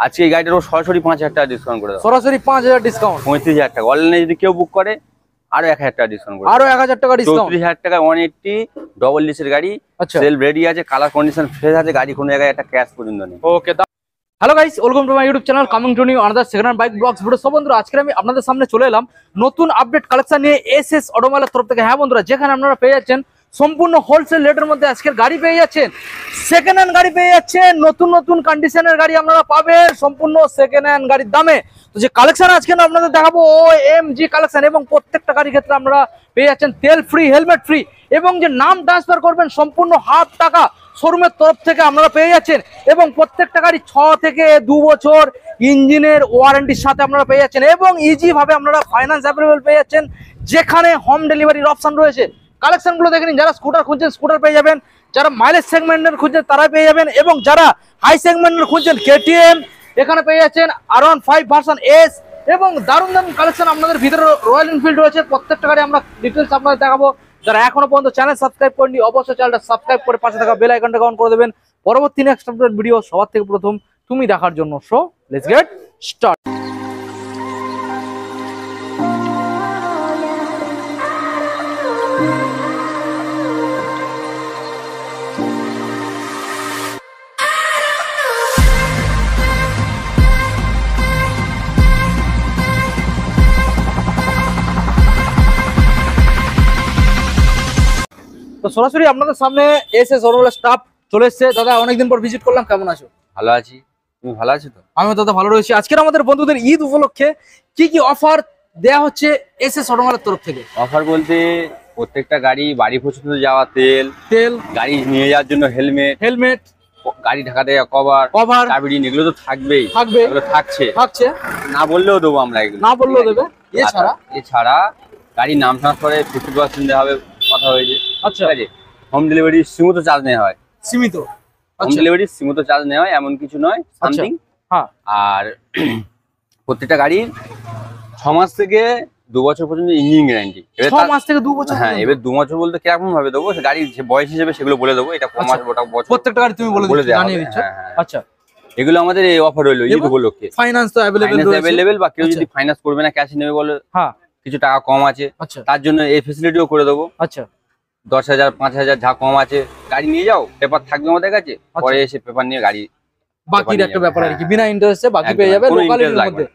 আজকে এই গাড়িটার সরাসরি 5,000 টাকা ডিসকাউন্ট করে দাও। সরাসরি 5,000 ডিসকাউন্ট, 35,000 টাকা। অনলাইনে যদি কেউ বুক করে আরো 1,000 টাকা ডিসকাউন্ট করে, আরো 1,000 টাকা ডিসকাউন্ট। 34,000 টাকা 180 ডবল ডিসের গাড়ি। আচ্ছা, সেল রেডি আছে, কালার কন্ডিশন ফ্রেশ আছে, গাড়ি কোনো জায়গায় একটা ক্র্যাশ পর্যন্ত নেই। Okay. Hello guys, welcome to my YouTube channel coming to new another second hand bike blogs video. সব বন্ধুরা, আজকে আমি আপনাদের সামনে চলে এলাম নতুন আপডেট কালেকশন নিয়ে এসএস অটোমোবাইলের তরফ থেকে। হ্যাঁ বন্ধুরা, যেখানে আপনারা পেয়ে যাচ্ছেন সম্পূর্ণ হোলসেল রেটের মধ্যে আজকের গাড়ি পেয়ে যাচ্ছেন, সেকেন্ড হ্যান্ড গাড়ি পেয়ে যাচ্ছেন, নতুন নতুন কন্ডিশনের গাড়ি আপনারা পাবেন সম্পূর্ণ সেকেন্ড হ্যান্ড গাড়ির দামে। তো যে কালেকশন আজকে আপনাদের দেখাবো OMG কালেকশন, এবং প্রত্যেকটা গাড়ির ক্ষেত্রে আপনারা পেয়ে যাচ্ছেন তেল ফ্রি, হেলমেট ফ্রি, এবং যে নাম ট্রান্সফার করবেন সম্পূর্ণ হাফ টাকা শোরুমের তরফ থেকে আপনারা পেয়ে যাচ্ছেন। এবং প্রত্যেকটা গাড়ি 6 থেকে 2 বছর ইঞ্জিনের ওয়ারেন্টির সাথে আপনারা পেয়ে যাচ্ছেন, এবং ইজি ভাবে আপনারা ফাইন্যান্স অ্যাভেলেবল পেয়ে যাচ্ছেন, যেখানে হোম ডেলিভারির অপশন রয়েছে। কালেকশনগুলো দেখে নিন। যারা স্কুটার খুঁজছেন স্কুটার পেয়ে যাবেন, যারা মাইলেজ সেগমেন্টের খুঁজছেন তারা পেয়ে যাবেন, এবং যারা হাই সেগমেন্টের খুঁজছেন KTM এখানে পেয়ে যাচ্ছেন, R15 ভার্সন S, এবং দারুণ দারুণ কালেকশন আপনাদের ভিতরে রয়্যাল এনফিল্ড রয়েছে। প্রত্যেকটা গাড়ি আমরা ডিটেলস আপনাদের দেখাবো। যারা এখনো পর্যন্ত চ্যানেল সাবস্ক্রাইব করেননি অবশ্যই চ্যানেলটা সাবস্ক্রাইব করে পাশে থাকা বেল আইকনটা অন করে দেবেন, পরবর্তী নেক্সট আপডেট ভিডিও সবার থেকে প্রথম তুমি দেখার জন্য। So let's get start. তো সরাসরি আপনাদের সামনে এসএস অটোমোবাইল স্টাফ চলে এসেছে। দাদা, অনেকদিন পর ভিজিট করলাম, কেমন আছো? ভালো আছি, তুমি ভালো আছো তো? আমিও দাদা ভালো রয়েছি। আজকের আমাদের বন্ধুদের ঈদ উপলক্ষে কি কি অফার দেয়া হচ্ছে এসএস অটোমোবাইলের তরফ থেকে? অফার বলতে প্রত্যেকটা গাড়ি বাড়ি পর্যন্ত যাওয়া তেল, গাড়ি নিয়ে যাওয়ার জন্য হেলমেট, গাড়ি ঢাকা দেওয়া কভার, চাবি, এগুলো তো থাকবেই, এগুলো থাকছে, না বললেও দেবো আমরা, এগুলো না বললেও দেবে। এছাড়া গাড়ির নাম ট্রান্সফারে 50% দেওয়া হবে, কথা হয়েছে। আচ্ছা, হোম ডেলিভারি সীমিত চার্জ নেওয়া হয়, হোম ডেলিভারি সীমিত চার্জ নেওয়া হয়, এমন কিছু নয়, সামথিং। হ্যাঁ, আর প্রত্যেকটা গাড়ির 6 মাস থেকে 2 বছর পর্যন্ত ইঞ্জিন গ্যারান্টি। 6 মাস থেকে 2 বছর? হ্যাঁ, এবার 2 বছর বলতে কিরকম ভাবে দেবো, গাড়ির যে বয়স হিসেবে সেগুলো বলে দেবো। এটা 5 মাস, ওটা বছর, প্রত্যেকটা গাড়ি তুমি বলে জানিয়ে দিচ্ছ। আচ্ছা, এগুলো আমাদের এই অফার হলো ঈদ উপলক্ষে। ফাইন্যান্স তো অ্যাভেলেবল, বা কেউ যদি ফাইন্যান্স করবে না, ক্যাশ নেবে বলে, হ্যাঁ, কিছু টাকা কম আছে, তার জন্য এই ফেসিলিটিও করে দেবো। আচ্ছা, 10,000 5,000 যা কম আছে, গাড়ি নিয়ে যাও, পেপার থাকবে আমাদের কাছে, পরে এসে পেপার নিয়ে গাড়ি বাকির একটা ব্যাপার আর কি, বিনা ইন্টারেস্টে বাকি পেয়ে যাবে লোকালিটির মধ্যে।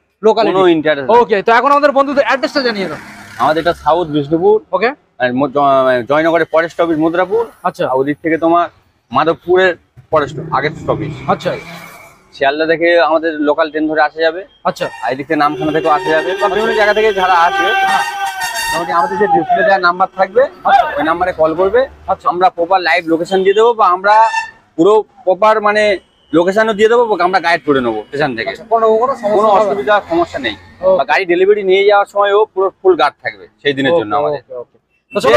কোনো ইন্টারেস্ট। ওকে, তো এখন আমাদের বন্ধুদের অ্যাড্রেসটা জানিয়ে দাও। আমাদের এটা সাউথ বিষ্ণুপুর, ওকে, আর জয়নগরের পরের স্টপেজ মুদ্রাপুর। আচ্ছা, ওদিক থেকে তোমার মাধবপুরের পরের আগের স্টপেজ। আচ্ছা, শিয়ালদা থেকে আমাদের লোকাল ট্রেন ধরে আসা যাবে। আচ্ছা, আর এদিক থেকে নামখানা থেকেও আসা যাবে, বা বিভিন্ন জায়গা থেকে যারা আসবে আমাদের যে ডিসপ্লে দেওয়ার নাম্বার থাকবে ওই নাম্বারে কল করবে। আমরা প্রপার লাইভ লোকেশন দিয়ে দেবো, বা আমরা পুরো প্রপার মানে লোকেশনও দিয়ে দেবো, আমরা গাইড করে নেবো স্টেশন থেকে, কোনো অসুবিধা সমস্যা নেই। গাড়ি ডেলিভারি নিয়ে যাওয়ার সময়ও পুরো ফুল গার্ড থাকবে সেই দিনের জন্য আমাদের।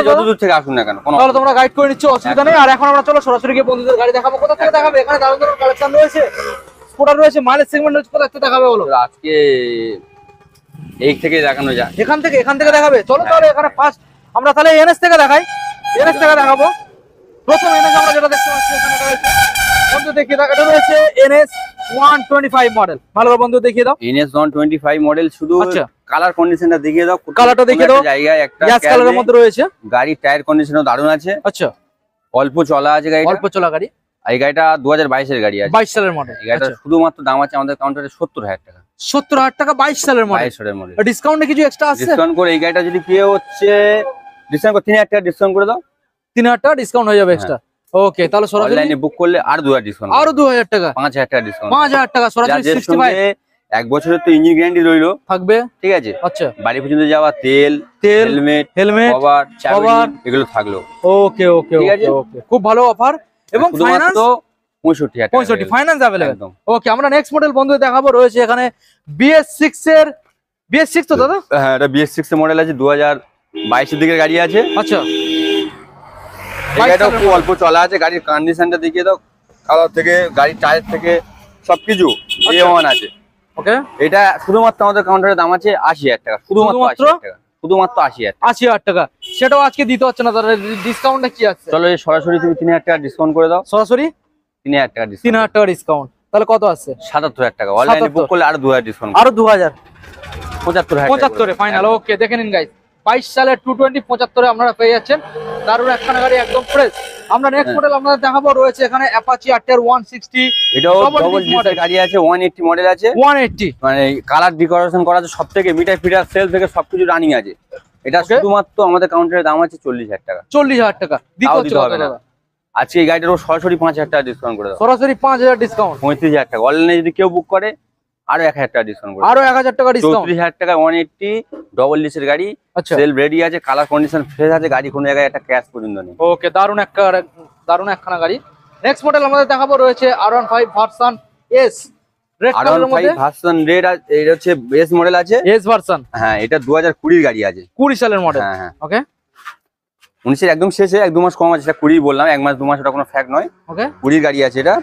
যত দূর থেকে আসুন না কেন, তাহলে তোমরা গাইড করে নিচ্ছ, অসুবিধা নেই। আর এখন আমরা চলো সরাসরি গিয়ে বন্ধুদের গাড়ি দেখাবো। কোথা থেকে দেখাবে? এখানে দারুণ দারুণ কালেকশন রয়েছে, স্কুটার রয়েছে, মাইলেজ সেগমেন্ট রয়েছে। কোথা থেকে দেখাবে বলো? আজকে এই থেকে দেখানো যায়, এখান থেকে দেখাবে। চলো তাহলে এখানে ফার্স্ট আমরা তাহলে এনএস থেকে দেখাই, এনএস থেকে দেখাবো। প্রথম এনএস আমরা যেটা দেখতে পাচ্ছি এখানে রয়েছে, বন্ধু দেখিয়ে দাও, এটা রয়েছে NS 125 মডেল। ভালোভাবে বন্ধু দেখিয়ে দাও। NS 125 মডেল, শুধু কালার কন্ডিশনটা দেখিয়ে দাও, কালারটা দেখিয়ে দাও। জায়গায় একটা গ্যাস কালারের মধ্যে রয়েছে, গাড়ি টায়ার কন্ডিশনও দারুণ আছে। আচ্ছা, অল্প চলা আছে গাড়ি, অল্প চলা গাড়ি। এই গাড়িটা 2022 এর গাড়ি আছে, 22 সালের মডেল। এই গাড়িটা শুধুমাত্র দাম আছে আমাদের কাউন্টারে 70,000 টাকা। 70,000 টাকা, 22 সালের মডেল। ডিসকাউন্টে কিছু এক্সট্রা আছে? ডিসকাউন্ট করে এই গাড়িটা যদি পেয়ে হচ্ছে ডিসকাউন্ট করে 3,000 টাকা ডিসকাউন্ট করে দাও। 3,000 টাকা ডিসকাউন্ট হয়ে যাবে এক্সট্রা। ওকে, তাহলে সরাসরি অনলাইনে বুক করলে আর 2,000 ডিসকাউন্ট, আরো 2,000 টাকা, 5,000 টাকা ডিসকাউন্ট, 5,000 টাকা সরাসরি 65। 1 বছরের তো ইঞ্জিন গ্যারান্টি রইলো, থাকবে, ঠিক আছে। আচ্ছা, বাড়ি পর্যন্ত যাওয়া তেল, হেলমেট, কভার, চাবি, এগুলো থাকলো। ওকে, খুব ভালো অফার, এবং ফাইন্যান্স 65 ফাইন্যান্স अवेलेबल। ওকে, আমরা নেক্সট মডেল বন্ধু দেখাবো। রয়েছে এখানে BS6 এর, BS6 তো দাদা? হ্যাঁ, এটা BS6 এর মডেল আছে, 2022 এর দিকের গাড়ি আছে। আচ্ছা, এটা খুব অল্প চলা আছে, গাড়ির কন্ডিশনটা দেখিয়ে দাও, কালার থেকে গাড়ির টায়ার থেকে সবকিছু A1 আছে। ওকে, এটা শুধুমাত্র আমাদের কাউন্টারে দাম আছে 80,000 টাকা, শুধুমাত্র 80,000 টাকা। সেটাও আজকে দিতে হচ্ছে না, তাহলে ডিসকাউন্টটা কি আছে? চলো সরাসরি তুমি 3,000 টাকা ডিসকাউন্ট করে দাও, সরাসরি 3,000 টাকা ডিসকাউন্ট। তাহলে কত আছে? 77,000 টাকা। অনলাইনে বুক করলে আরো 2000 ডিসকাউন্ট, আরো 2000, 75,000 ফাইনাল। ওকে, দেখে নিন গাইস, 22 সালের 220 75 আপনারা পেয়ে যাচ্ছেন। দারুণ একখানা গাড়ি, একদম ফ্রেশ। আমরা নেক্সট মডেল আপনাদের দেখাবো, রয়েছে এখানে অ্যাপাচি আরটিআর 160। এটাও ডবল ডিসের গাড়ি আছে, 180 মডেল আছে, 180 মানে কালার ডেকোরেশন করা আছে, সবথেকে মিটার ফিটার সেল থেকে সবকিছু রানিং আছে। এটা শুধুমাত্র আমাদের কাউন্টারের দাম আছে 40,000 টাকা। 40,000 টাকা দিতে হবে না। আজকে এই গাড়িটার সরাসরি 5,000 টাকা ডিসকাউন্ট করে দাও, সরাসরি 5,000 ডিসকাউন্ট, 35,000 টাকা। অনলাইনে যদি কেউ বুক করে আরো 1,000 টাকা ডিসকাউন্ট করে, আরো 1,000 টাকা ডিসকাউন্ট, 34,000 টাকা। 180 ডবল ডিসের গাড়ি, আচ্ছা সেল রেডি আছে, কালার কন্ডিশন ফ্রেশ আছে, গাড়ি কোনো জায়গায় একটা ক্র্যাশ পর্যন্ত নেই। ওকে, দারুণ একখানা গাড়ি। নেক্সট মডেল আমাদের দেখাবো, রয়েছে R15 ভার্সন এস, রেড কালারের মধ্যে। ভার্সন রেড, এটা হচ্ছে বেস মডেল আছে, এস ভার্সন। হ্যাঁ এটা 2020 এর গাড়ি আছে, 20 সালের মডেল। হ্যাঁ হ্যাঁ, ওকে, 19 এর একদম শেষে 1-2 মাস কম আছে, সেটা 20 বললাম, 1 মাস 2 মাস ওটা কোনো ফ্যাক্ট নয়। ওকে, 20 গাড়ি আছে এটা।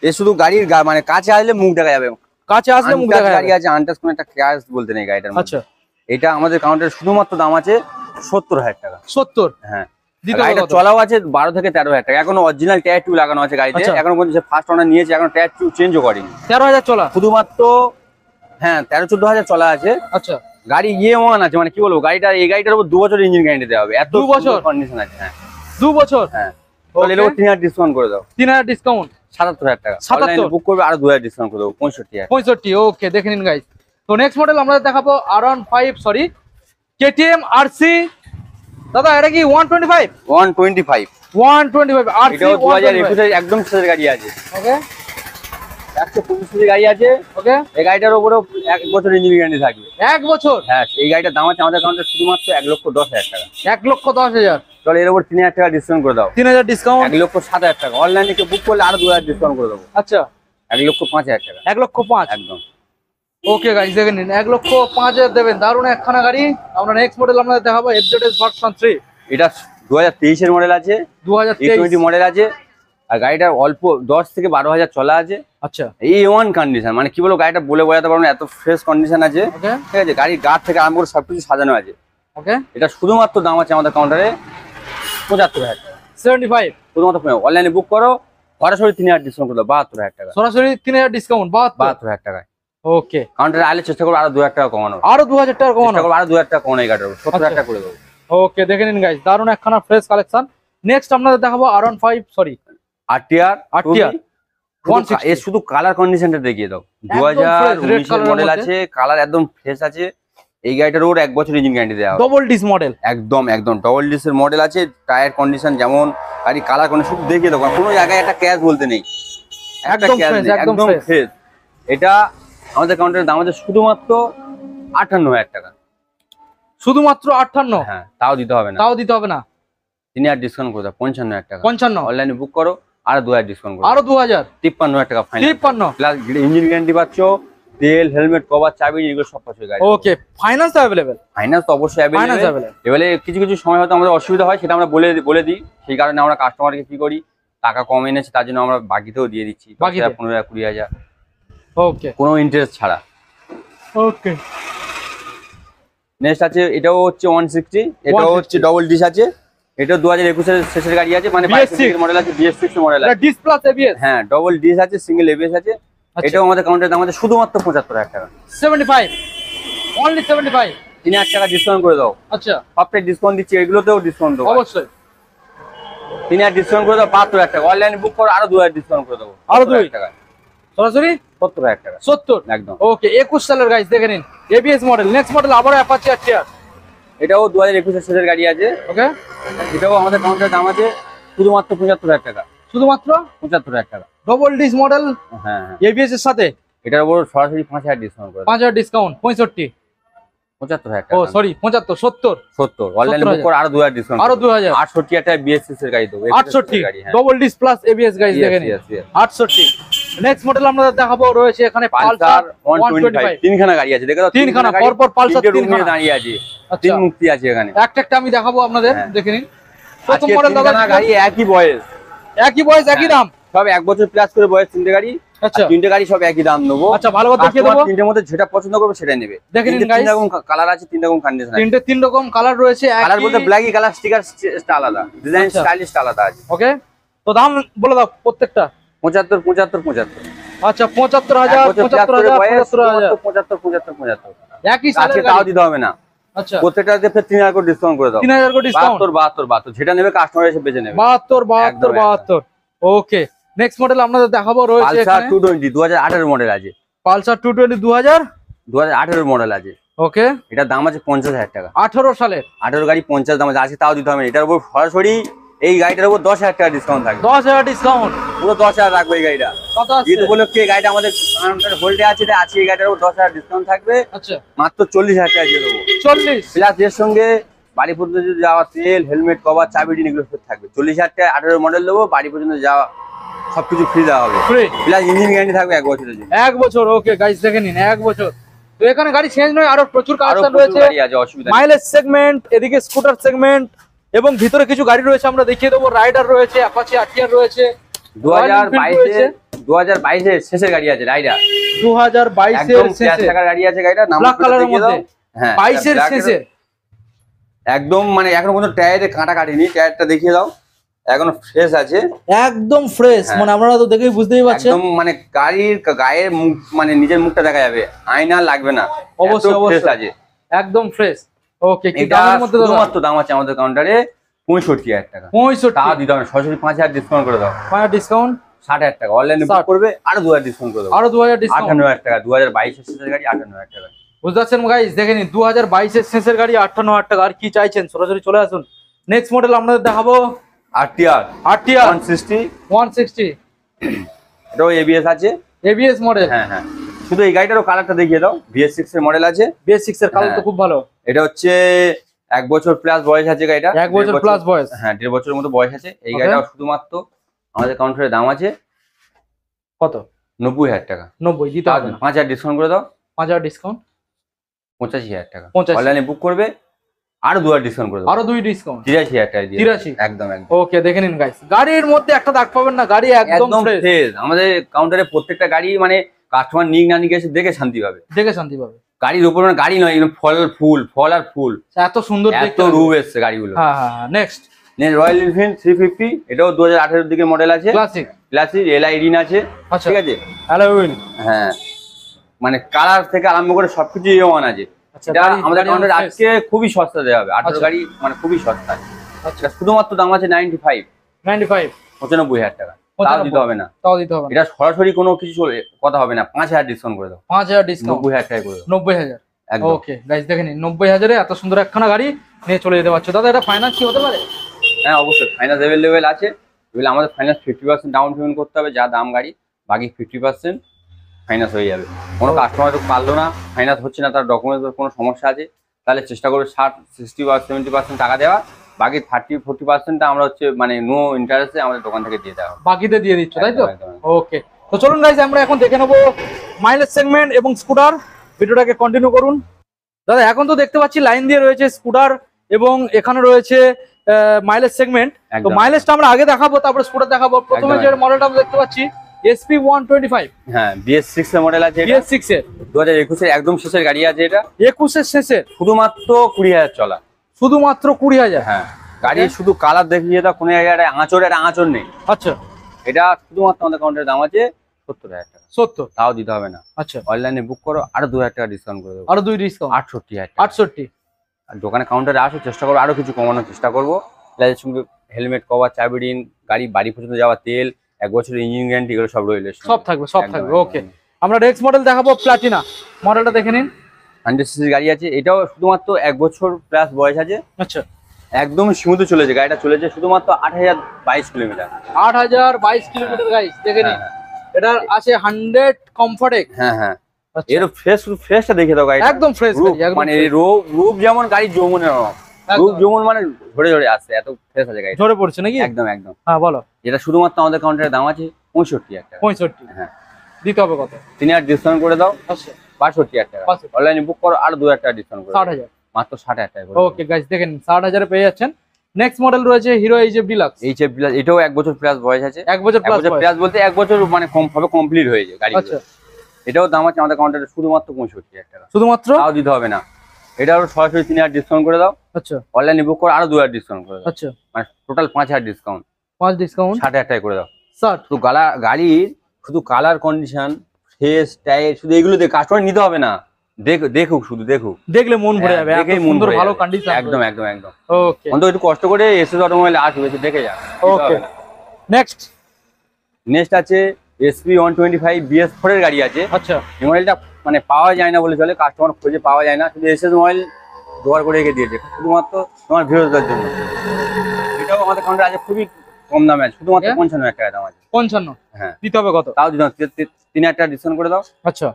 এ শুধু গাড়ির মানে কাছে আসলে মুখ দেখা যাবে, কাছে আসলে মুখ দেখা গাড়ি যাবে। আছে, আনটাচ কোনো একটা ক্র্যাশ বলতে নেই গাড়িটার মধ্যে। আচ্ছা, এটা আমাদের কাউন্টারে শুধুমাত্র দাম আছে 70,000 টাকা। 70, হ্যাঁ, দিতে গাড়িটা হবে কত? চলাও আছে 12 থেকে 13,000 টাকা। এখনো অরিজিনাল টায়ার টিউব লাগানো আছে গাড়িতে, আচ্ছা। এখনো পর্যন্ত ফার্স্ট ওনার নিয়েছে, এখন টায়ার টিউব চেঞ্জও করেনি। 13,000 চলা, শুধুমাত্র হ্যাঁ 13-14,000 চলা আছে। আচ্ছা, গাড়ি ওয়ান আছে, মানে কি বলবো, গাড়িটা এই গাড়িটার উপর 2 বছর ইঞ্জিন গ্যারান্টি দেওয়া হবে, এত 2 বছর কন্ডিশন আছে। হ্যাঁ 2 বছর, হ্যাঁ, তাহলে এর উপর 3,000 ডিসকাউন্ট করে দাও, 3,000 ডিসকাউন্ট, 77,000 টাকা। 77 অনলাইনে বুক করবে আরো 2,000 ডিসকাউন্ট করে দেবো, 65,000। 65। ওকে, দেখে নিন গাইস। তো নেক্সট মডেল আমরা দেখাবো R15 সরি KTM RC। দাদা এটা কি 125? 125 125 RC, এটাও 2021 এর একদম শেষের গাড়ি আছে। ওকে, 125 সিসি গাড়ি আছে। ওকে, এই গাড়িটার উপরেও 1 বছর ইঞ্জিন গ্যারান্টি থাকবে। 1 বছর। হ্যাঁ, এই গাড়িটার দাম আছে আমাদের কাউন্টারে শুধুমাত্র 1,10,000 টাকা। 1,10,000, চলো এর উপর 3,000 টাকা ডিসকাউন্ট করে দাও, 3,000 ডিসকাউন্ট, 1,07,000 টাকা। অনলাইনে কেউ বুক করলে আরো 2,000 ডিসকাউন্ট করে দেবো, আচ্ছা 1,05,000 টাকা 1,05,000। একদম। ওকে গাইস, দেখে নিন 1,05,000 দেবেন, দারুণ একখানা গাড়ি। আমরা নেক্সট মডেল আমরা দেখাবো FZS ভার্সন 3। এটা 2023 এর মডেল আছে, 2023 E20 মডেল আছে, আর গাড়িটা অল্প 10 থেকে 12,000 চলা আছে। আচ্ছা, এই ওয়ান কন্ডিশন, মানে কি বলবো, গাড়িটা বলে বোঝাতে পারবো না, এত ফ্রেশ কন্ডিশন আছে। ওকে, ঠিক আছে, গাড়ির গার্ড থেকে আরম্ভ করে সবকিছু সাজানো আছে। ওকে, এটা শুধুমাত্র দাম আছে আমাদের কাউন্টারে 75,000 টাকা। 75, শুধুমাত্র অনলাইনে বুক করো, সরাসরি 3,000 ডিসকাউন্ট করে দাও, 72,000 টাকা। সরাসরি 3,000 ডিসকাউন্ট, 72,000 টাকায়। ওকে, কাউন্টারে আলে চেষ্টা করবো আরো 2,000 টাকা কমানো, আরো 2,000 টাকা কমানো, চেষ্টা করবো আরো 2,000 টাকা কমানো এই গাড়ির উপর, 70,000 টাকা করে দেবো। ওকে, দেখে নিন গাইস, দারুণ একখানা ফ্রেশ কালেকশন। নেক্সট আপনাদের দেখাবো R15 সরি RTR 160। এর শুধু কালার কন্ডিশনটা দেখিয়ে দাও, fresh, red 2019 এর colour-এর মডেল মধ্যে। আছে, কালার একদম ফ্রেশ আছে। এই গাড়িটার ওর 1 বছর ইঞ্জিন গ্যারান্টি দেওয়া হবে। ডবল ডিস মডেল, একদম একদম ডবল ডিসের মডেল আছে, টায়ার কন্ডিশন যেমন, গাড়ি কালার কন্ডিশন শুধু দেখিয়ে দাও, কোনো জায়গায় একটা ক্যাশ বলতে নেই, একটা একদম ক্যাশ fresh, নেই, একদম একদম fresh। ফ্রেশ। এটা আমাদের কাউন্টারের দাম আছে শুধুমাত্র 58,000 টাকা। শুধুমাত্র 58, হ্যাঁ, তাও দিতে হবে না, তাও দিতে হবে না, 3,000 ডিসকাউন্ট করে দাও, 55,000 টাকা। 55, অনলাইনে বুক করো আরো 2,000 ডিসকাউন্ট করে আরো 2,000, 53,000 টাকা ফাইনাল। 53। প্লাস ইঞ্জিন গ্যারান্টি পাচ্ছ, তেল, হেলমেট, কভার, চাবি, এগুলো সব পাচ্ছ গাড়ি। ওকে, ফাইন্যান্স অ্যাভেলেবেল, ফাইন্যান্স তো অবশ্যই ফাইন্যান্স অ্যাভেলেবল। অ্যাভেলেবল। এবারে কিছু কিছু সময় হয়তো আমাদের অসুবিধা হয়, সেটা আমরা বলে দিই, সেই কারণে আমরা কাস্টমারকে কি করি, টাকা কম এনেছে তার জন্য আমরা বাকিতেও দিয়ে দিচ্ছি, 10,000, 15,000, 20,000, ওকে, কোনো ইন্টারেস্ট ছাড়া। ওকে, নেক্সট আছে, এটাও হচ্ছে 160, এটাও হচ্ছে ডবল ডিশ আছে। এটা 2021 এর শেষের গাড়ি আছে, মানে 22 এর মডেল আছে, BS6 এর মডেল এটা আছে। ডিস প্লাস এবিএস, হ্যাঁ, ডবল ডিশ আছে, সিঙ্গেল এবিএস আছে। এটাও আমাদের কাউন্টারে দাম আছে শুধুমাত্র 75,000 টাকা। 75, অনলি 75। 3,000 টাকা ডিসকাউন্ট করে দাও, আচ্ছা, সবটাই ডিসকাউন্ট দিচ্ছি, এগুলোতেও ডিসকাউন্ট দেবো অবশ্যই, 3,000 ডিসকাউন্ট করে দাও, 72,000 টাকা। অনলাইনে বুক করো আরো 2,000 ডিসকাউন্ট করে দেবো, আরো 70,000 টাকা, সরাসরি 70,000 টাকা 70। একদম। ওকে, 21 সালের গাইস, দেখে নিন এবিএস মডেল। নেক্সট মডেল আবার অ্যাপাচি আরটিআর। এটাও 2021 এর শেষের গাড়ি আছে। ওকে, এটাও আমাদের কাউন্টারের দাম আছে শুধুমাত্র 75,000 টাকা। শুধুমাত্র 75,000 টাকা, ডবল ডিস মডেল হ্যাঁ হ্যাঁ। এবিএস এর সাথে এটার উপর সরাসরি 5,000 ডিসকাউন্ট করে দাও, 5,000 ডিসকাউন্ট, 65। 75,000 ও টাকা। সরি 75, 70, 70 অনলাইনে বুক করো আরো 2,000 ডিসকাউন্ট, আরো 2,000, 68 টাকা BS6 এর গাড়ি দেবো, 68 গাড়ি। হ্যাঁ, double disc plus ABS guys, দেখে নিন 68। নেক্সট মডেল আমরা দেখাবো, রয়েছে এখানে পালসার 125, তিনখানা গাড়ি আছে, দেখো তিনখানা পরপর পালসার, তিনখানা দাঁড়িয়ে আছে, আচ্ছা, তিন মুক্তি আছে এখানে। একটা আমি দেখাবো আপনাদের, হ্যাঁ। দেখে নিন। প্রথম আজকে মডেল দাদা, তিনখানা গাড়ি একই বয়স, একই বয়স একই দাম, সব 1 বছর প্লাস করে বয়স, তিনটে গাড়ি। আচ্ছা, তিনটে গাড়ি সব একই দাম নেবো। আচ্ছা, ভালো করে দেখিয়ে দেবো। তিনটের মধ্যে যেটা পছন্দ করবে সেটাই নেবে। দেখে নিন তিন গাইস, রকম কালার আছে, 3 রকম কন্ডিশন আছে। তিন রকম কালার রয়েছে, কালার বলতে ব্ল্যাকই কালার, স্টিকার আলাদা, ডিজাইন আচ্ছা। স্টাইলিশ আলাদা আছে। ওকে, তো দাম বলে দাও প্রত্যেকটা। 75, 75, 75, আচ্ছা 75,000 75,000 75,000 একই আজকে সালের তাও গাড়ি। দিতে হবে না। আচ্ছা প্রত্যেকটাতে ফের 3,000 করে ডিসকাউন্ট করে দাও। 3,000 করে ডিসকাউন্ট। 72 যেটা নেবে কাস্টমার এসে বেঁচে নেবে। 72 ওকে। নেক্সট মডেল আপনাদের দেখাবো রয়েছে পালসার এখানে 220 2018 মডেল আছে। পালসার 220 2018 মডেল আছে। ওকে। এটার দাম আছে 50,000 টাকা। 18 সালের 18 গাড়ি 50 দাম আছে, আজকে তাও দিতে হবে না। এটার উপর সরাসরি এই গাড়িটার উপর 10,000 টাকা ডিসকাউন্ট থাকবে। 10,000 ডিসকাউন্ট। পুরো 10,000 রাখবে এই গাড়িটা। কত আছে? ঈদ উপলক্ষে এই গাড়িটা আমাদের কাউন্টারে হোল্ডে আছে, তাই আজকে এই গাড়িটার উপর 10,000 ডিসকাউন্ট থাকবে। আচ্ছা মাত্র 40,000 টাকা দিয়ে দেবো। 40 প্লাস এর সঙ্গে বাড়ি পর্যন্ত যাওয়া তেল, হেলমেট, কভার, চাবি এগুলো সব থাকবে। 40,000 টাকা 18 মডেল দেবো, বাড়ি পর্যন্ত যাওয়া সবকিছু ফ্রি দেওয়া হবে। ফ্রি। প্লাস ইঞ্জিন গ্যারান্টি থাকবে 1 বছরের জন্য। 1 বছর। ওকে গাইস দেখে নিন 1 বছর। তো এখানে গাড়ি চেঞ্জ নয়, আরো প্রচুর আরো কালেকশন প্রচুর রয়েছে। গাড়ি আছে, অসুবিধা নেই। মাইলেজ সেগমেন্ট, এদিকে স্কুটার সেগমেন্ট এবং ভিতরে কিছু গাড়ি রয়েছে আমরা দেখিয়ে দেবো। রাইডার রয়েছে, অ্যাপাচি আরটিআর রয়েছে। 2022 এর শেষের গাড়ি আছে রাইডার। 2022 একদম এর শেষে টাকার গাড়ি আছে গাড়িটা, ব্ল্যাক নাম্বার কালারের মধ্যে। হ্যাঁ 22 এর শেষে একদম মানে এখনো কোনো টায়ারে কাঁটা কাটেনি। টায়ারটা দেখিয়ে দাও, এখনো ফ্রেশ আছে, একদম ফ্রেশ। হ্যাঁ। মানে আপনারা তো দেখেই বুঝতেই পারছেন। একদম মানে গাড়ির গায়ের মুখ মানে নিজের মুখটা দেখা যাবে, আয়না লাগবে না। অবশ্যই, এত fresh অবশ্যই। আছে একদম ফ্রেশ। ওকে কি এটা। দামের মধ্যে দাদা? শুধুমাত্র দাম আছে আমাদের কাউন্টারে 65,000 টাকা। 65 তা দিতে হবে না, সরাসরি 5,000 ডিসকাউন্ট করে দাও। মানে ডিসকাউন্ট 60,000 টাকা অনলাইনে 60 বুক করবে, আরো 2,000 ডিসকাউন্ট করে দাও। আরো 2000 ডিসকাউন্ট। 58,000 টাকা। 2022 এর শেষের গাড়ি 58,000 টাকা। বুঝতে পারছেন গাইস, দেখে নিন 2022 এর শেষের গাড়ি 58,000 টাকা। আর কি চাইছেন সরাসরি চলে আসুন। নেক্সট মডেল আপনাদের দেখাবো আরটিআর আরটিআর 160 এটাও এবিএস আছে। ABS model. হ্যাঁ হ্যাঁ, শুধু এই গাড়িটারও কালারটা দেখিয়ে দাও। BS6 এর মডেল আছে। BS6 এর কালার তো হ্যাঁ। খুব ভালো। এটা হচ্ছে 1 বছর প্লাস বয়স আছে গাড়িটা। 1 বছর প্লাস বয়স। হ্যাঁ 1.5 বছরের মতো বয়স আছে। এই Okay. গাড়িটা শুধুমাত্র আমাদের কাউন্টারে দাম আছে কত? 90,000 টাকা। 90 দিতে হবে না। 5,000 ডিসকাউন্ট করে দাও। 5000 ডিসকাউন্ট। 85,000 টাকা। 85 অনলাইনে বুক করবে, আরো 2,000 ডিসকাউন্ট করে দাও। আরো 2 ডিসকাউন্ট। 83,000 টাকা দিয়ে 83 একদম একদম ওকে দেখে নিন গাইস, গাড়ির মধ্যে একটা দাগ পাবেন না, গাড়ি একদম একদম ফ্রেশ। ফ্রেশ। আমাদের কাউন্টারে প্রত্যেকটা গাড়ি মানে কাস্টমার নিক না নিক এসে দেখে শান্তি পাবে। দেখে শান্তি পাবে। গাড়ির উপর মানে গাড়ি নয়, এগুলো ফল আর ফুল। এত সুন্দর এত দেখতে। রূপ এসছে গাড়িগুলো। হ্যাঁ হ্যাঁ। নেক্সট রয়্যাল এনফিল্ড 350, এটাও 2018 এর দিকে মডেল আছে। ক্লাসিক। ক্লাসিক এলআই রিন আছে। আচ্ছা। ঠিক আছে। Hello will. হ্যাঁ মানে কালার থেকে আরম্ভ করে সবকিছু ওয়ান আছে। আচ্ছা, এটা গাড়ি- আমাদের গাড়ি কাউন্টারে অনেক আজকে খুবই সস্তা দেওয়া হবে। 18 আচ্ছা। গাড়ি মানে খুবই সস্তা। আচ্ছা এটা শুধুমাত্র দাম আছে 95 95 95,000 টাকা। তাও 95 দিতে হবে না। তাও দিতে হবে না। এটা সরাসরি কোনো কিছু কথা হবে না। 5,000 ডিসকাউন্ট করে দাও। 5000 ডিসকাউন্ট। 90,000 টাকা করে দাও 90,000 একদম। ওকে গাইস দেখে নিন 90,000 এ এত সুন্দর একখানা গাড়ি নিয়ে চলে যেতে পারছো। দাদা এটা ফাইনান্স কি হতে পারে? হ্যাঁ অবশ্যই ফাইন্যান্স অ্যাভেলেবেল আছে। এগুলো আমাদের ফাইন্যান্স 50% ডাউন পেমেন্ট করতে হবে, যা দাম গাড়ি, বাকি 50% ফাইন্যান্স হয়ে যাবে। কোনো কাস্টমার তো পারলো না, ফাইন্যান্স হচ্ছে না, তার ডকুমেন্টের কোনো সমস্যা আছে, তাহলে চেষ্টা করবে 60 বা 70% টাকা দেওয়া, বাকি 30-40% আমরা হচ্ছে মানে নো ইন্টারেস্টে আমাদের দোকান থেকে দিয়ে দেওয়া হবে। বাকিতে দিয়ে দিচ্ছ তাই তো? একদম, একদম। ওকে তো চলুন গাইস আমরা এখন দেখে নেবো মাইলেজ সেগমেন্ট এবং স্কুটার। ভিডিওটাকে কন্টিনিউ করুন। দাদা এখন তো দেখতে পাচ্ছি লাইন দিয়ে রয়েছে স্কুটার এবং এখানে রয়েছে মাইলেজ সেগমেন্ট। তো একদম। মাইলেজটা আমরা আগে দেখাবো, তারপরে স্কুটার দেখাবো। প্রথমে একদম, যে একদম। মডেলটা আমরা দেখতে পাচ্ছি SP 125 হ্যাঁ BS6 এর মডেল আছে। এটা BS6 এর 2021 এর একদম শেষের গাড়ি আছে। এটা 21 এর শেষে শুধুমাত্র 20,000 চলা। শুধুমাত্র 20,000। হ্যাঁ গাড়ি শুধু কালার দেখিয়ে দাও, কোনো জায়গায় আঁচড় নেই। আচ্ছা এটা শুধুমাত্র আমাদের কাউন্টারের দাম আছে 70,000 টাকা। 70। তাও দিতে হবে না। আচ্ছা অনলাইনে বুক করো, আরো 2,000 টাকা ডিসকাউন্ট করে দেবো। আরো 2 ডিসকাউন্ট 68,000 টাকা। 68। আর দোকানে কাউন্টারে আসো, চেষ্টা করবো আরো কিছু কমানোর চেষ্টা করবো। প্লাসের সঙ্গে হেলমেট, কভার, চাবি রিং, গাড়ি বাড়ি পর্যন্ত যাওয়া তেল, 1 বছরের ইঞ্জিন গ্যারান্টি, এগুলো সব রইলে সব থাকবে সব থাকবে। ওকে আমরা নেক্সট মডেল দেখাবো প্লাটিনা মডেলটা দেখে নিন। 100cc গাড়ি আছে। এটাও শুধুমাত্র 1 বছর প্লাস বয়স আছে। আচ্ছা একদম সীমিত চলেছে গাড়িটা, চলেছে শুধুমাত্র 8,022 কিলোমিটার। 8,022 কিলোমিটার গাইস দেখে নিন। এটা আছে 100 কমফর্টে। হ্যাঁ হ্যাঁ, আচ্ছা এর ফ্রেশটা দেখে দাও গাড়ি। একদম ফ্রেশ মানে রূপ যেমন গাড়ি যৌবনের রূপ যৌবন মানে ঝরে ঝরে আসছে, এত ফ্রেশ আছে গাড়ি। ঝরে পড়ছে নাকি? একদম একদম। হ্যাঁ বলো। এটা শুধুমাত্র আমাদের কাউন্টারের দাম আছে 65,000 টাকা। 65। হ্যাঁ দিতে হবে কত? 3,000 ডিসকাউন্ট করে দাও, আচ্ছা 62,000 টাকা। 65। অনলাইনে বুক করো, আরো 2,000 টাকা ডিসকাউন্ট করে দাও। 60,000। মাত্র 60,000 টাকা করে। ওকে গাইস দেখেন 60,000 এ পেয়ে যাচ্ছেন। নেক্সট মডেল রয়েছে hero HF deluxe. HF plus, এটাও 1 বছর প্লাস বয়স আছে। 1 বছর 1 বছর প্লাস বলতে 1 বছর মানে কম হবে, কমপ্লিট হয়ে যায় গাড়ি। আচ্ছা এটাও দাম আছে আমাদের কাউন্টারে শুধুমাত্র 65,000 টাকা। শুধুমাত্র তাও দিতে হবে না। এটাও সরাসরি 3,000 ডিসকাউন্ট করে দাও। আচ্ছা অনলাইনে বুক করো, আরো 2,000 ডিসকাউন্ট করে দাও। আচ্ছা মানে টোটাল 5,000 ডিসকাউন্ট, 5 ডিসকাউন্ট 60,000 টাকা করে দাও। 60। তো গাড়ির শুধু কালার কন্ডিশন ফ্রেশ টায়ার শুধু এগুলো দেখে কাস্টমার নিতে হবে না, দেখুক শুধু দেখুক, দেখলে মন ভরে যাবে, এত দেখেই মন সুন্দর ভরে ভালো যাবে। কন্ডিশন। একদম একদম একদম। ওকে অন্তত একটু কষ্ট করে এসএস অটোমোবাইল আসবে, এসে দেখে যান। Okay next. নেক্সট আছে SP 125 BS4 এর গাড়ি আছে। আচ্ছা এই মডেলটা মানে পাওয়া যায় না বলে চলে, কাস্টমার খোঁজে পাওয়া যায় না, শুধু এসএস মোবাইল জোগাড় করে রেখে দিয়েছে শুধুমাত্র তোমার ভিউজদের জন্য। এটাও আমাদের কাউন্টার আছে, খুবই কম দামে আছে, শুধুমাত্র 55,000 টাকা দাম আছে। 55 হ্যাঁ দিতে হবে কত? তাও দিন 3,000 টাকা ডিসকাউন্ট করে দাও। আচ্ছা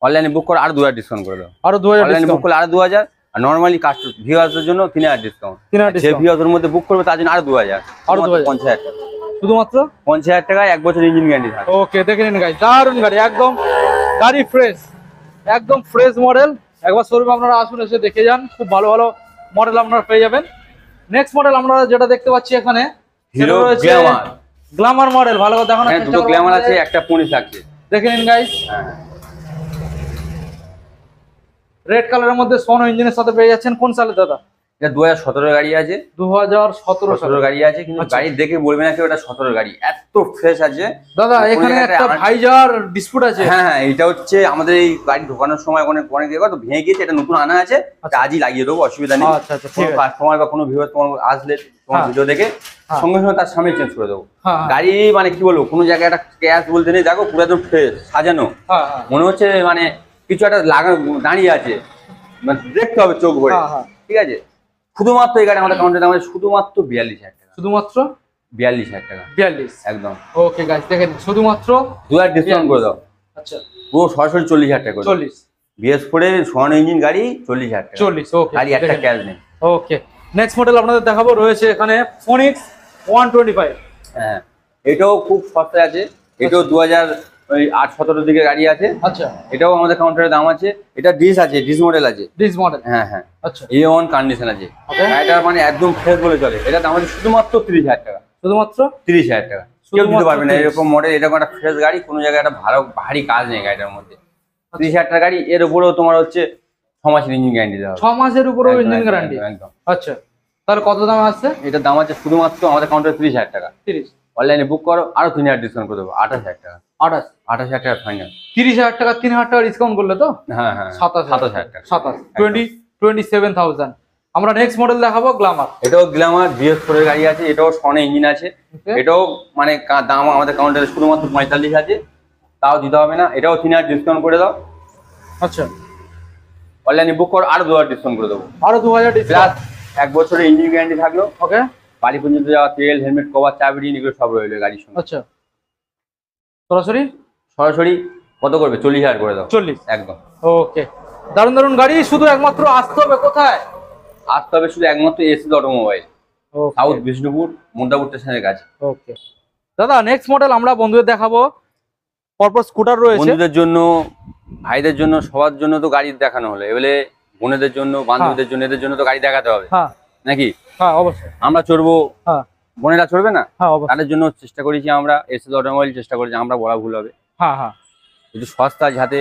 অনলাইনে বুক করে আরো 2,000 ডিসকাউন্ট করে দাও। আরো 2000 অনলাইনে বুক ডিসকাউন্ট। করলে আরো 2,000, আর নরমালি কাস্টমার ভিউয়ারদের জন্য 3,000 ডিসকাউন্ট। 3000 যে ডিসকাউন্ট ভিউয়ারদের মধ্যে বুক করবে তার জন্য আরো 2,000, আরো 2000 50,000 টাকা। শুধুমাত্র 50,000 টাকায় 1 বছর ইঞ্জিন গ্যারান্টি থাকে। ওকে দেখে নিন গাইস, দারুন গাড়ি, একদম গাড়ি ফ্রেশ, একদম ফ্রেশ মডেল। একবার শোরুমে আপনারা আসুন, এসে দেখে যান, খুব ভালো ভালো মডেল আপনারা পেয়ে যাবেন। নেক্সট মডেল আমরা যেটা দেখতে পাচ্ছি এখানে হিরো গ্ল্যামার। গ্ল্যামার মডেল, ভালো করে দেখানোর হ্যাঁ চেষ্টা দুটো করুন। গ্ল্যামার আছে, একটা পুলিশ আছে। দেখে নিন গাইস, হ্যাঁ রেড কালারের মধ্যে সোনো ইঞ্জিনের সাথে পেয়ে যাচ্ছেন। কোন সালে দাদা? এটা 2017 গাড়ি আছে। 2017 সালে 17 গাড়ি আছে, কিন্তু আচ্ছা। গাড়ি দেখে বলবে না কি ওটা 17 গাড়ি, এত ফ্রেশ আছে। দাদা কোনো এখানে জায়গাতে একটা ভাইজার ডিসপুট আছে। হ্যাঁ হ্যাঁ, এটা হচ্ছে আমাদের এই গাড়ি ঢোকানোর সময় অনেক জায়গা তো ভেঙে গিয়েছে, এটা নতুন আনা আছে, এটা আজই লাগিয়ে দেবো, অসুবিধা নেই। আচ্ছা আচ্ছা ঠিক আছে। কাস্টমার বা কোনো ভিউয়ার তোমার আসলে তোমার হ্যাঁ। ভিডিও দেখে হ্যাঁ। সঙ্গে সঙ্গে তার সামনে চেঞ্জ করে দেবো। হ্যাঁ গাড়ি মানে কি বলবো, কোনো জায়গায় একটা ক্যাশ বলতে নেই, দেখো পুরো একদম ফ্রেশ সাজানো, হ্যাঁ হ্যাঁ মনে হচ্ছে মানে কিছু একটা দাঁড়িয়ে আছে, মানে দেখতে হবে চোখ ভরে। হ্যাঁ, হ্যাঁ। ঠিক আছে, শুধুমাত্র এই গাড়ি আমাদের কাউন্টারে দাম আছে শুধুমাত্র 42,000 টাকা। শুধুমাত্র 42,000 টাকা 42। একদম। ওকে গাইস দেখেন, শুধুমাত্র 2,000 ডিসকাউন্ট করে দাও, আচ্ছা পুরো সরাসরি 40,000 টাকা করে দাও। 40 BS4 এর স্বর্ণ ইঞ্জিন গাড়ি 40,000 টাকা। 40 ওকে গাড়ি একটা ক্যাশ নেই। ওকে নেক্সট মডেল আপনাদের দেখাবো, রয়েছে এখানে ফোনিক্স 125। হ্যাঁ এটাও খুব সস্তায় আছে, এটাও 2008-17 দিকে গাড়ি আছে। আচ্ছা এটাও আমাদের কাউন্টারে দাম আছে। এটা ডিস আছে, ডিস মডেল আছে। দিস মডেল হ্যাঁ হ্যাঁ, আচ্ছা A1 কন্ডিশন আছে। Okay. এটা মানে একদম ফ্রেশ বলে চলে। এটা দাম আছে শুধুমাত্র 30,000 টাকা। শুধুমাত্র 30,000 টাকা কেউ দিতে পারবে না এরকম মডেল, এরকম একটা ফ্রেশ গাড়ি, কোনো জায়গায় একটা ভালো ভারী কাজ নেই গাড়িটার মধ্যে। 30,000 টাকা গাড়ি, এর উপরেও তোমার হচ্ছে 6 মাসের ইঞ্জিন গ্যারান্টি দেওয়া হবে। 6 মাসের উপরেও একদম, ইঞ্জিন একদম, গ্যারান্টি। একদম। আচ্ছা তাহলে কত দাম আসছে? এটার দাম আছে শুধুমাত্র আমাদের কাউন্টারে 30,000 টাকা। 30 অনলাইনে বুক করো আরো 3,000 ডিসকাউন্ট করে দেবো, 28,000 টাকা। 28 28,000 টাকা ফাইনাল। 30,000 টাকা 3,000 টাকা ডিসকাউন্ট করলে তো হ্যাঁ হ্যাঁ 27,000 টাকা। 27,000। আমরা নেক্সট মডেল দেখাবো গ্ল্যামার। এটাও গ্ল্যামার BS4 এর গাড়ি আছে, এটাও সনে ইঞ্জিন আছে। Okay. এটাও মানে দাম আমাদের কাউন্টারে শুধুমাত্র 45 আছে, তাও দিতে হবে না। এটাও 3,000 ডিসকাউন্ট করে দাও। আচ্ছা অনলাইনে বুক করো আরো 2,000 ডিসকাউন্ট করে দেবো। আরো 2000 প্লাস ডিসকাউন্ট। 1 বছরের ইঞ্জিন গ্যারান্টি থাকলো। ওকে বাড়ি পর্যন্ত যাওয়া তেল, হেলমেট, কভার, চাবি এগুলো সব রইলো গাড়ির সঙ্গে। আচ্ছা সরাসরি সরাসরি কত করবে? 40,000 করে দাও। 40 একদম। ওকে দারুন দারুন গাড়ি, শুধু একমাত্র আসতে হবে কোথায়? আসতে হবে শুধু একমাত্র এসএস অটোমোবাইল, সাউথ বিষ্ণুপুর মুন্দাপুর স্টেশনের কাছে। ওকে দাদা নেক্সট মডেল আমরা বন্ধুদের দেখাবো। পরপর স্কুটার রয়েছে বন্ধুদের জন্য, ভাইদের জন্য, সবার জন্য তো গাড়ি দেখানো হলো, এবারে বোনেদের জন্য, বান্ধবীদের জন্য, এদের জন্য তো গাড়ি দেখাতে হবে হ্যাঁ নাকি? হ্যাঁ অবশ্যই আমরা চড়বো, হ্যাঁ বোনেরা চড়বে না? হ্যাঁ অবশ্যই তাদের জন্য চেষ্টা করেছি আমরা, এসএস অটোমোবাইল চেষ্টা করেছি আমরা, বলা ভুল হবে, হ্যাঁ হ্যাঁ একটু সস্তা যাতে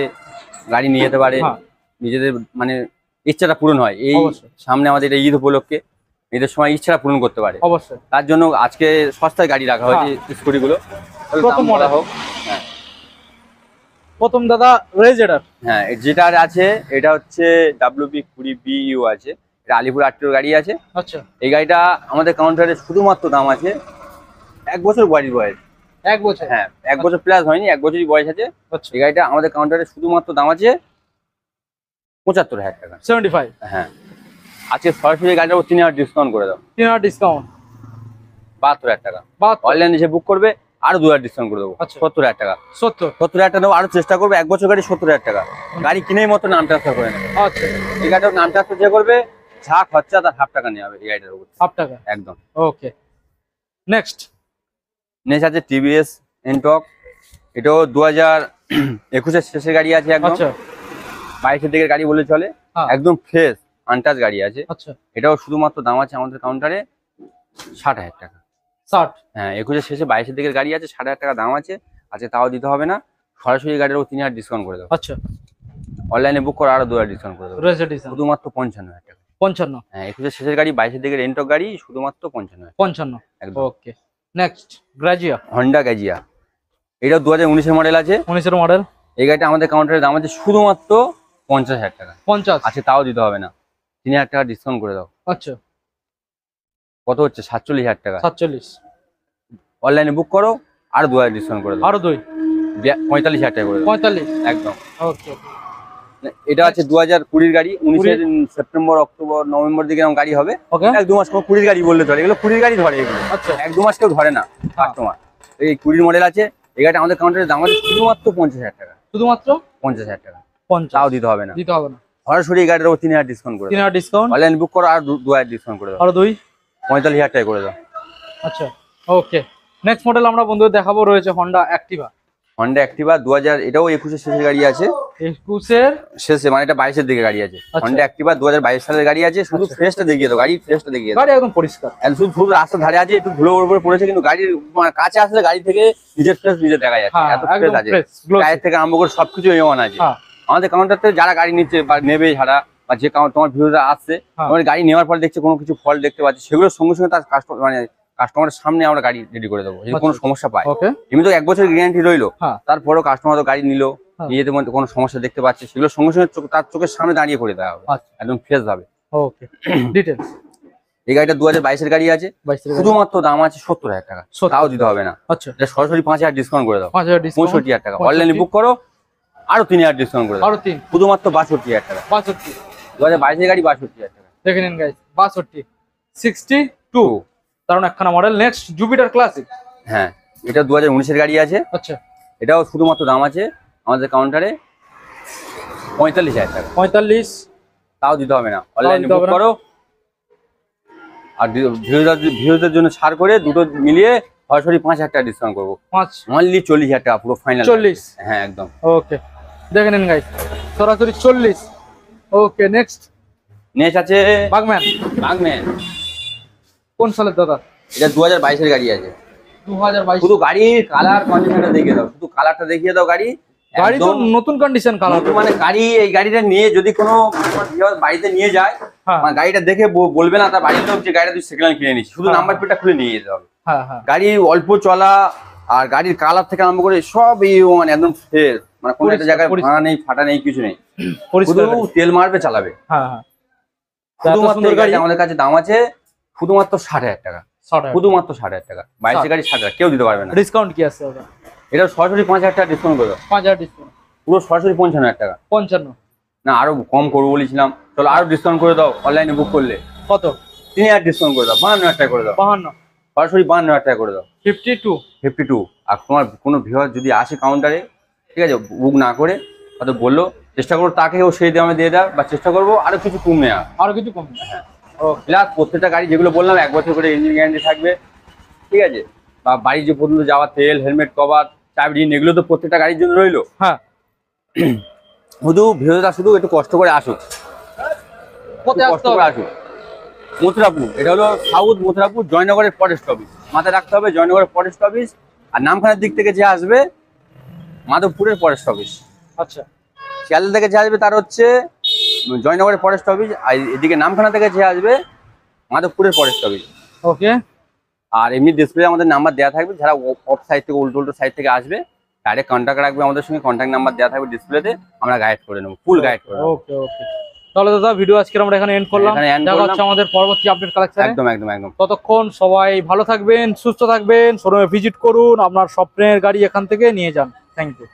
গাড়ি নিয়ে যেতে পারে, হ্যাঁ। নিজেদের মানে ইচ্ছাটা পূরণ হয়। এই অবশ্যই। সামনে আমাদের এটা ঈদ উপলক্ষে, ঈদের সময় ইচ্ছাটা পূরণ করতে পারে, অবশ্যই তার জন্য আজকে সস্তায় গাড়ি রাখা হয়েছে স্কুটিগুলো। প্রথম দাম বলা model। হোক। হ্যাঁ প্রথম দাদা রেজেডার। হ্যাঁ, যেটা আছে এটা হচ্ছে WP20BU আছে, এটা আলিপুর আটটির গাড়ি আছে। আচ্ছা এই গাড়িটা আমাদের কাউন্টারে শুধুমাত্র দাম আছে 1 বছর বয়স। 1 বছর। হ্যাঁ 1 বছর প্লাস হয়নি, 1 বছরই বয়স আছে। আচ্ছা এই গাড়িটা আমাদের কাউন্টারে শুধুমাত্র দাম আছে 75,000 টাকা। 75। হ্যাঁ আজকে সরাসরি গাড়িটার উপর 3,000 ডিসকাউন্ট করে দাও, 3000 ডিসকাউন্ট। 72,000 টাকা। 72। অনলাইন এসে বুক করবে আরো 2,000 ডিসকাউন্ট করে দেবো, আচ্ছা। 70,000 টাকা। 70। 70,000 টাকা দেবো, আরো চেষ্টা করবে 1 বছর গাড়ি 70,000 টাকা। গাড়ি কিনেই মতো নাম ট্রান্সফার করে নেবে। আচ্ছা এই গাড়িটার নাম ট্রান্সফার যে করবে, যা খরচা তার হাফ টাকা নেওয়া হবে এই গাড়িটার উপর। 1/2 টাকা। একদম। ওকে নেক্সট নেক্সট আছে TVS এনটক, এটাও 2021-এর শেষের গাড়ি আছে, একদম আচ্ছা 22-এর দিকের গাড়ি বলে চলে, হ্যাঁ। একদম ফ্রেশ আনটাচ গাড়ি আছে। আচ্ছা এটাও শুধুমাত্র দাম আছে আমাদের কাউন্টারে 60,000 টাকা। 60। হ্যাঁ 21-এর শেষে 22-এর দিকের গাড়ি আছে, 60,000 টাকা দাম আছে। আচ্ছা তাও দিতে হবে না, সরাসরি গাড়ির উপর 3,000 ডিসকাউন্ট করে দেবো। আচ্ছা অনলাইনে বুক করে আরো 2,000 ডিসকাউন্ট করে দেবো, রেজিস্ট্রেশন শুধুমাত্র 55,000 টাকা। 55। হ্যাঁ 21-এর শেষের গাড়ি, 22-এর দিকের এনটক গাড়ি, শুধুমাত্র 55,000। 55। একদম। Okay next Grazia. হন্ডা গ্যাজিয়া, এটা 2019-এর মডেল আছে। 19-এর মডেল। এই গাড়িটা আমাদের কাউন্টারের দাম আছে শুধুমাত্র 50,000 টাকা। 50 আচ্ছা, তাও দিতে হবে না, 3,000 টাকা ডিসকাউন্ট করে দাও। আচ্ছা, কত হচ্ছে? 47,000 টাকা। 47। অনলাইনে বুক করো, আর 2,000 ডিসকাউন্ট করে দাও। আরো 2, 45,000 টাকা করে দাও। 45 একদম। ওকে। এটা আছে 2020-এর গাড়ি। 19-এর সেপ্টেম্বর, অক্টোবর, নভেম্বর দিকে এরকম গাড়ি হবে। ওকে। 1-2 মাস 20 গাড়ি বললে চলে, এগুলো 20 গাড়ি ধরে এগুলো। আচ্ছা, 1-2 মাস কেউ ধরে না কাস্টমার। এই 20 মডেল আছে। এই গাড়িটা আমাদের কাউন্টারের দাম আছে শুধুমাত্র 50,000 টাকা। শুধুমাত্র 50,000 টাকা। 50, তাও দিতে হবে না, দিতে হবে না। সরাসরি এই গাড়িটার 3,000 ডিসকাউন্ট করে দাও। 3,000 ডিসকাউন্ট। অনলাইন বুক করো, আর 2,000 ডিসকাউন্ট করে দাও। আরো 2, 45,000 টাকা করে দাও। আচ্ছা ওকে। নেক্সট মডেল আমরা বন্ধুদের দেখাবো, রয়েছে হন্ডা অ্যাক্টিভা। হন্ডা অ্যাক্টিভা 2000, এটাও 21-এর শেষের গাড়ি আছে। 21-এর শেষে মানে এটা 22-এর দিকে গাড়ি আছে। আচ্ছা। হন্ডা অ্যাক্টিভা 2022 সালের গাড়ি আছে। শুধু আচ্ছা। ফ্রেশটা দেখিয়ে দাও, গাড়ি ফ্রেশটা দেখিয়ে দাও। গাড়ি একদম পরিষ্কার, শুধু শুধু রাস্তা ধারে আছে, একটু ধুলো উপরে পড়েছে, কিন্তু গাড়ির মানে কাছে আসলে গাড়ি থেকে নিজের ফ্রেশ নিজে দেখা যাচ্ছে। হ্যাঁ এত ফ্রেশ একদম আছে, ফ্রেশ, গ্লোসি। টায়ার থেকে আরম্ভ করে সবকিছু এমন আছে। হ্যাঁ আমাদের কাউন্টার থেকে যারা গাড়ি নিচ্ছে বা নেবে যারা, বা যে তোমার ভিউরা আসছে, হ্যাঁ। তোমার গাড়ি নেওয়ার পর দেখছে কোনো কিছু ফল্ট দেখতে পাচ্ছে, সেগুলোর সঙ্গে সঙ্গে তার কাস্টমার মানে কাস্টমারের সামনে আমরা গাড়ি রেডি করে দেবো, যদি কোনো আচ্ছা। সমস্যা পায়। ওকে। এমনি তো 1 বছর গ্যারান্টি রইলো, হ্যাঁ। তারপরেও কাস্টমার তো গাড়ি নিলো, হ্যাঁ। নিজেদের মধ্যে কোনো সমস্যা দেখতে পাচ্ছে, সেগুলো সঙ্গে সঙ্গে তার চোখের সামনে দাঁড়িয়ে করে দেওয়া হবে, আচ্ছা একদম ফ্রেশ ভাবে। ওকে। ডিটেইলস। এই গাড়িটা 2022-এর গাড়ি আছে। 22-এর শুধুমাত্র দাম আছে 70,000 টাকা। 70,000 তাও দিতে হবে না, আচ্ছা, এটা সরাসরি 5,000 ডিসকাউন্ট করে দাও। 5,000 ডিসকাউন্ট। 65,000 টাকা। 65,000 অনলাইনে বুক করো, আরো 3,000 ডিসকাউন্ট করে দাও। আরো 3, শুধুমাত্র 62,000 টাকা। 65। 2022-এর গাড়ি 62,000 টাকা। দেখে নিন গাইস, 62, 62, তার মানে একখানা মডেল। Next Jupiter classic. হ্যাঁ, এটা 2019-এর গাড়ি আছে। আচ্ছা, এটাও শুধুমাত্র দাম আছে আমাদের কাউন্টারে 45,000 টাকা। 45, তাও দিতে হবে না, অনলাইনে দিতে বুক হবে না। করো। আর ভিউজদের জন্য ছাড় করে দুটো মিলিয়ে সরাসরি 5,000 টাকা ডিসকাউন্ট করবো। 5, অনলি 40,000 টাকা পুরো ফাইনাল। 40। হ্যাঁ একদম। ওকে, দেখে নিন গাইস, সরাসরি 40। ওকে। নেক্সট নেক্সট আছে বাগম্যান। বাগম্যান। কোন সালের দাদা? এটা 2022-এর গাড়ি আছে। 2022। শুধু গাড়ির কালার কন্ডিশনটা দেখিয়ে দাও, শুধু কালারটা দেখিয়ে দাও। গাড়ি গাড়ি তো একদম নতুন কন্ডিশন কালার। নতুন, মানে গাড়ি, এই গাড়িটা নিয়ে যদি কোনো আমার viewers বাড়িতে নিয়ে যায়, হ্যাঁ মানে গাড়িটা দেখে বলবে না তার বাড়ির লোক যে গাড়িটা তুই সেকেন্ড হ্যান্ড কিনে নিচ্ছিস, শুধু হ্যাঁ। নাম্বার প্লেটটা খুলে নিয়ে যেতে হবে। হ্যাঁ হ্যাঁ। গাড়ি অল্প চলা, আর গাড়ির কালার থেকে আরম্ভ করে সব এই মানে একদম ফ্রেশ, মানে কোনো একটা জায়গায় ভাঙা নেই, ফাটা নেই, কিছু নেই, শুধু পরিষ্কার গাড়ি। তেল মারবে চালাবে। হ্যাঁ হ্যাঁ। শুধুমাত্র সুন্দর এই গাড়ি গাড়ি। আমাদের কাছে দাম আছে শুধুমাত্র 60,000 টাকা। 60,000 শুধুমাত্র 60,000 টাকা। 22-এর গাড়ি 60,000 কেউ দিতে পারবে না। ডিসকাউন্ট কি আছে ওটা? এটা সরাসরি 5,000 টাকা ডিসকাউন্ট করে দাও। 5,000 ডিসকাউন্ট। পুরো সরাসরি 55,000 টাকা। 55। না, আরো কম করবো বলেছিলাম, চলো আরো ডিসকাউন্ট করে দাও। অনলাইনে বুক করলে কত? 3,000 ডিসকাউন্ট করে দাও, 52,000 টাকা করে দাও। 52, সরাসরি 52,000 টাকা করে দাও। 52। 52। আর তোমার কোনো ভিউয়ার যদি আসে কাউন্টারে, ঠিক আছে, বুক না করে হয়তো বললো, চেষ্টা করবো তাকেও সেই দামে দিয়ে দেওয়ার, বা চেষ্টা করবো আরো কিছু কম নেওয়া। আরো কিছু কম। ওকে। প্লাস প্রত্যেকটা গাড়ি যেগুলো বললাম 1 বছর করে ইঞ্জিন গ্যারান্টি থাকবে, ঠিক আছে, বা বাড়ি যে পর্যন্ত যাওয়া তেল, হেলমেট কভার, চাবি, এগুলো তো প্রত্যেকটা গাড়ির জন্য রইলো। হ্যাঁ। শুধু ভিউয়াররা শুধু একটু কষ্ট করে আসুক, কোথায় কষ্ট আসতে করে হবে? আসুক। মথুরাপুর, এটা হলো সাউথ মথুরাপুর, জয়নগরের ফরেস্ট অফিস। মাথায় রাখতে হবে জয়নগরের ফরেস্ট অফিস। আর নামখানার দিক থেকে যে আসবে মাধবপুরের ফরেস্ট অফিস। আচ্ছা। শিয়ালদা থেকে যে আসবে তার হচ্ছে জয়নগরের ফরেস্ট অফিস, আর এদিকে নামখানা থেকে যে আসবে মাধবপুরের ফরেস্ট অফিস। ওকে। আর এমনি ডিসপ্লে আমাদের নাম্বার দেওয়া থাকবে, যারা অফ সাইড থেকে উল্টো সাইড থেকে আসবে ডাইরেক্ট কন্ট্যাক্ট রাখবে আমাদের সঙ্গে, কন্ট্যাক্ট নাম্বার দেওয়া থাকবে ডিসপ্লেতে, আমরা গাইড করে নেবো, ফুল গাইড করে নেবো। ওকে ওকে। তাহলে দাদা ভিডিও আজকে আমরা এখানে এন্ড করলাম। এখানে end দেখা করলাম। হচ্ছে আমাদের পরবর্তী আপডেট কালেকশনে। একদম একদম একদম। ততক্ষণ সবাই ভালো থাকবেন, সুস্থ থাকবেন, শোরুমে ভিজিট করুন, আপনার স্বপ্নের গাড়ি এখান থেকে নিয়ে যান। Thank you.